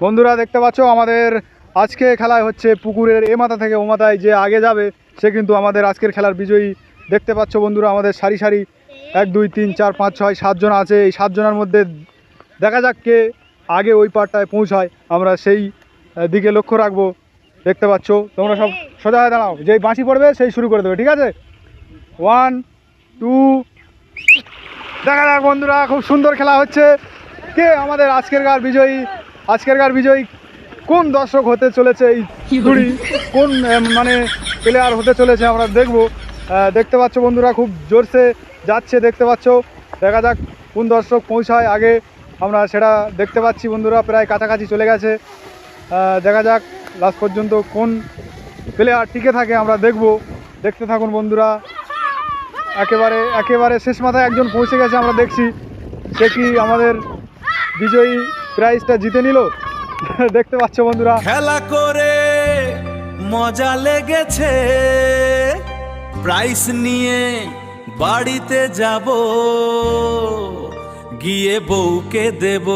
বন্ধুরা দেখতে পাচ্ছ আমাদের আজকে খেলায় হচ্ছে পুকুরের এ মাথা থেকে ও মাথায় যে আগে যাবে সে কিন্তু আমাদের আজকের খেলার বিজয়ী। দেখতে পাচ্ছ বন্ধুরা আমাদের সারি সারি 1 2 3 4 5 6 7 জন আছে। এই 7 জনের মধ্যে দেখা যাক কে আগে ওই পারটায় পৌঁছায়, আমরা সেই দিকে লক্ষ্য রাখবো। দেখতে পাচ্ছ তোমরা সব সোজা হয়ে দাঁড়াও, যেই বাঁশি পড়বে সেই শুরু করে দেবে, ঠিক আছে? 1 2 দেখা যাক বন্ধুরা, খুব সুন্দর খেলা হচ্ছে। কে আমাদের আজকেরকার বিজয়ী? আজকেরকার বিজয়ী কোন দর্শক হতে চলেছে, এই কুড়ি কোন মানে প্লেয়ার হতে চলেছে আমরা দেখব। দেখতে পাচ্ছ বন্ধুরা খুব জোরসে যাচ্ছে, দেখতে পাচ্ছ। দেখা যাক কোন দর্শক পৌঁছায় আগে, আমরা সেটা দেখতে পাচ্ছি বন্ধুরা, প্রায় কাছাকাছি চলে গেছে। দেখা যাক লাস্ট পর্যন্ত কোন প্লেয়ার টিকে থাকে, আমরা দেখব। দেখতে থাকুন বন্ধুরা। একেবারে একেবারে শেষ মাথায় একজন পৌঁছে গেছে, আমরা দেখছি সে কি আমাদের বিজয়ী প্রাইজটা জিতে নিল। দেখতে পাচ্ছ বন্ধুরা, খেলা করে মজা লেগেছে, প্রাইস নিয়ে বাড়িতে যাব, গিয়ে বউকে দেব।